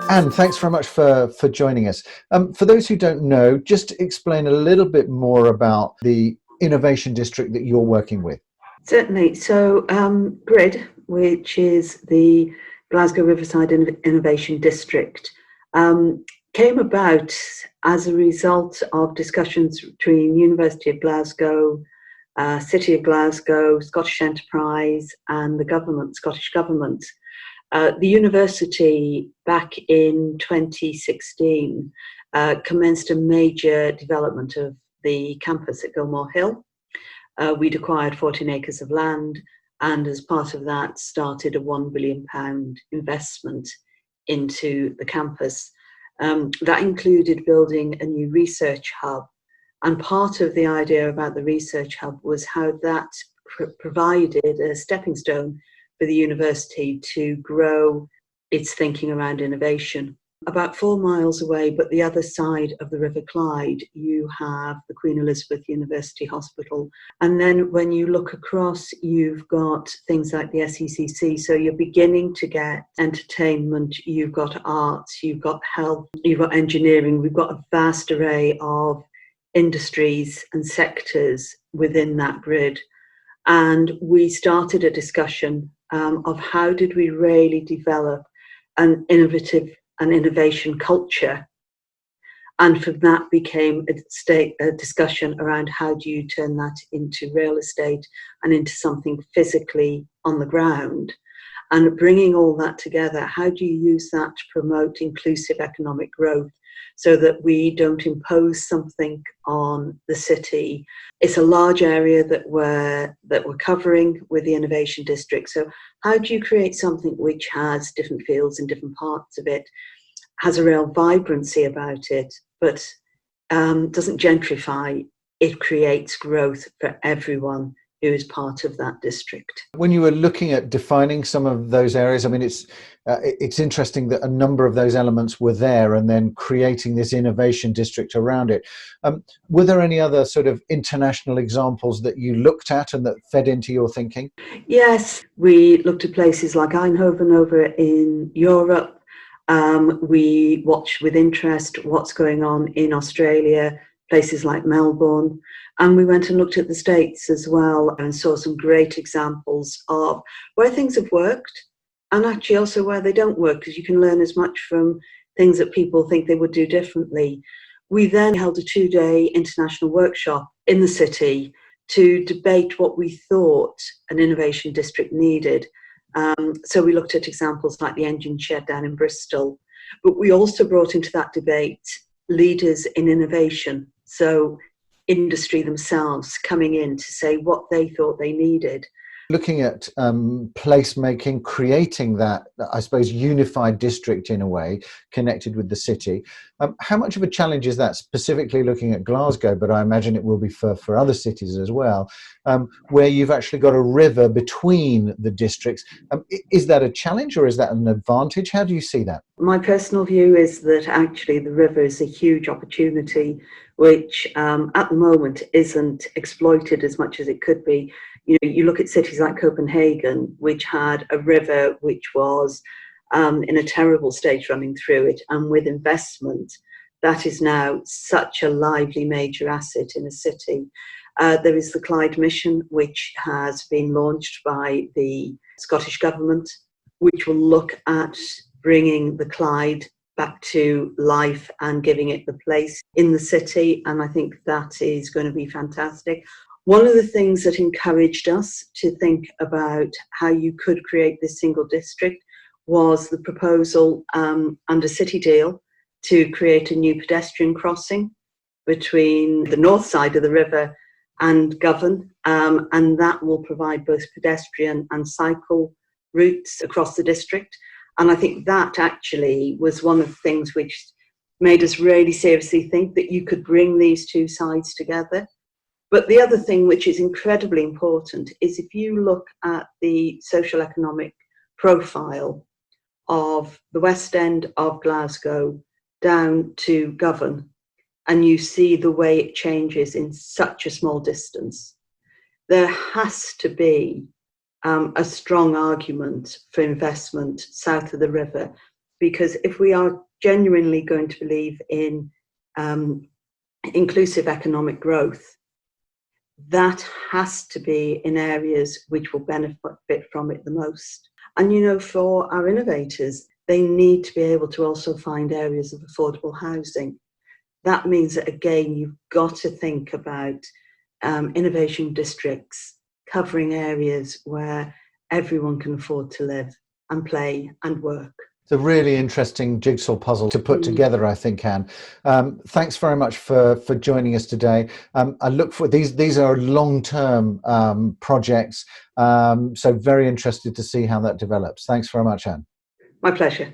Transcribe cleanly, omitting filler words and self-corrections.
Anne, thanks very much for joining us. For those who don't know, just explain a little bit more about the innovation district that you're working with. Certainly. So GRID, which is the Glasgow Riverside Innovation District, came about as a result of discussions between University of Glasgow, City of Glasgow, Scottish Enterprise and the government, Scottish Government. The university back in 2016 commenced a major development of the campus at Gilmore Hill. We'd acquired 14 acres of land and as part of that started a £1 billion investment into the campus. That included building a new research hub, and part of the idea about the research hub was how that provided a stepping stone for the university to grow its thinking around innovation. About 4 miles away, but the other side of the River Clyde, you have the Queen Elizabeth University Hospital. And then when you look across, you've got things like the SECC. So you're beginning to get entertainment, you've got arts, you've got health, you've got engineering. We've got a vast array of industries and sectors within that grid. And we started a discussion of how did we really develop an innovation culture, and from that became a discussion around how do you turn that into real estate and into something physically on the ground, and bringing all that together, how do you use that to promote inclusive economic growth so that we don't impose something on the city. It's a large area that we're covering with the innovation district. So how do you create something which has different fields in different parts of it, has a real vibrancy about it, but doesn't gentrify? It creates growth for everyone who is part of that district. When you were looking at defining some of those areas, I mean, it's interesting that a number of those elements were there, and then creating this innovation district around it. Were there any other sort of international examples that you looked at and that fed into your thinking? Yes, we looked at places like Eindhoven over in Europe. We watched with interest what's going on in Australia, places like Melbourne, and we went and looked at the States as well and saw some great examples of where things have worked and actually also where they don't work, because you can learn as much from things that people think they would do differently. We then held a 2-day international workshop in the city to debate what we thought an innovation district needed. So we looked at examples like the engine shed down in Bristol, but we also brought into that debate leaders in innovation, so industry themselves coming in to say what they thought they needed. Looking at placemaking, creating that, I suppose, unified district in a way, connected with the city. How much of a challenge is that, specifically looking at Glasgow, but I imagine it will be for other cities as well, where you've actually got a river between the districts? Is that a challenge or is that an advantage? How do you see that? My personal view is that actually the river is a huge opportunity, which at the moment isn't exploited as much as it could be. You know, you look at cities like Copenhagen, which had a river which was in a terrible state running through it, and with investment, that is now such a lively major asset in a city. There is the Clyde mission, which has been launched by the Scottish Government, which will look at bringing the Clyde back to life and giving it the place in the city, and I think that is going to be fantastic. One of the things that encouraged us to think about how you could create this single district was the proposal under City Deal to create a new pedestrian crossing between the north side of the river and Govan, and that will provide both pedestrian and cycle routes across the district. And I think that actually was one of the things which made us really seriously think that you could bring these two sides together. But the other thing which is incredibly important is if you look at the social economic profile of the West End of Glasgow down to Govan, and you see the way it changes in such a small distance, there has to be a strong argument for investment south of the river because if we are genuinely going to believe in inclusive economic growth, that has to be in areas which will benefit from it the most. And, you know, for our innovators, they need to be able to also find areas of affordable housing. That means that, again, you've got to think about innovation districts covering areas where everyone can afford to live and play and work. It's a really interesting jigsaw puzzle to put together, I think, Anne. Thanks very much for joining us today. I look for these are long-term projects, so very interested to see how that develops. Thanks very much, Anne. My pleasure.